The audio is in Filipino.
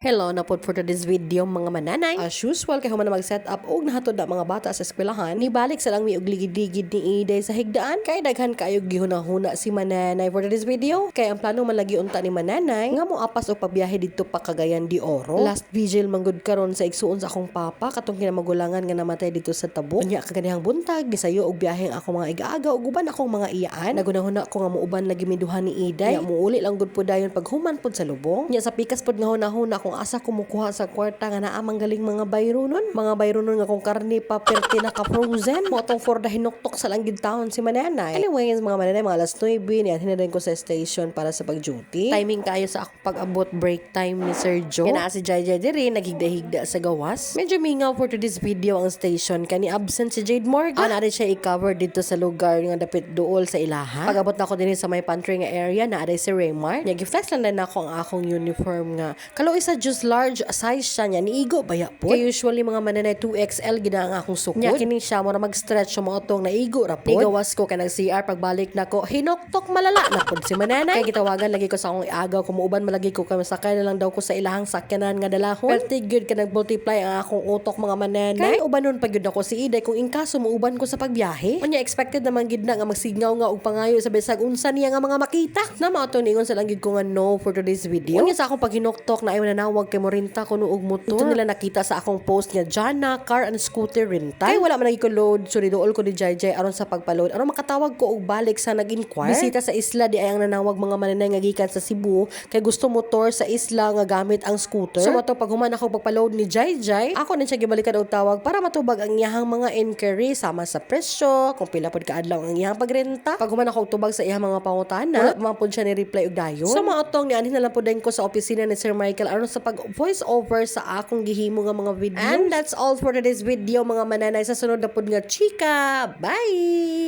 Hello na po for today's video mga mananay. As usual kay human na mag-set up og nahatod na mga bata sa eskwelahan. Nibalik sa lang mi og ligid-ligid ni Iday sa higdaan kay daghan kayo gihuna-huna si mananay for today's video. Kay ang plano man lagi unta ni mananay nga mo apas og pagbiyahe didto pa Cagayan de Oro. Last vigil manggod karon sa igsuon sa akong papa katong kinamagulangan nga namatay dito sa Tabo. Unya kaganihang buntag gisayo og biyahe ang akong mga igaaga ug uban akong mga iyaan. Nagunahuna ko nga muuban lagi miduha ni Iday. Nya muuli lang gud pud dayon paghuman pud sa lubong. Nya sa pikas pud nga hunahuna kung asa kumukuha sa kwarta nga naamang galing mga bayro nun. Mga bayro nun nga kung karne pa perti na ka-frozen. Mo atong for the hinuktok sa langgid taon si mananay. Anyways, mga mananay, mga alas 9, niyan hinadayin ko sa station para sa pag-duty. Timing kayo sa akong pag-abot break time ni Sir Joe. Yan si Jai diri, naghigda-higda sa gawas. Medyo mingaw for today's video ang station. Kani absent si Jade Morgan. Naari siya i-cover dito sa lugar nga dapit duol sa ilaha. Pag-abot na ko din sa may pantry nga area, naari si Raymar. Nya giflex lang din ako ang akong uniform nga. Kalo isa just large size siya niya niigo baya po. Kay usually mga mananay 2XL gina ang akong sukod. Nya kini siya mo na mag-stretch mo atong naigo ra po. Nigawas ko kay nag-CR pagbalik nako hinoktok malala na pud si mananay. Kay gitawagan lagi ko sa akong agaw kumuuban malagi ko kay masakay na lang daw ko sa ilahang sakyanan nga dalahon. Perti good ka nag-multiply ang akong utok mga mananay. Kay ubanon pa gyud ako si Iday kung inkaso muuban ko sa pagbiyahe. Unya expected naman gid na nga magsingaw nga og pangayo sa bisag unsa niya nga mga makita. Na mao to ningon sa lang gid ko nga no for today's video. Unya sa akong paghinoktok na ay nanawag kay Morinta kuno og motor. Ito nila nakita sa akong post nga Jana Car and Scooter Rental. Kay wala man lagi ko load, so niduol ko ni Jai aron sa pagpa-load. Aron makatawag ko og balik sa nag-inquire. Bisita sa isla di ay ang nanawag mga mananay nga gikan sa Cebu kay gusto motor sa isla nga gamit ang scooter. So mato pag human ako pagpa-load ni Jai, ako din siya gibalikan og tawag para matubag ang iyahang mga inquiry sama sa presyo, kung pila pod kaadlaw ang iyahang pagrenta. Pag human ako og tubag sa iyahang mga pangutana, wala man pod siya ni reply og dayon. So maotong ni anhin na lang pod ko sa opisina ni Sir Michael aron sa pag voice over sa akong gihimo nga mga video. And that's all for today's video mga mananay. Sa sunod na pod nga chika. Bye!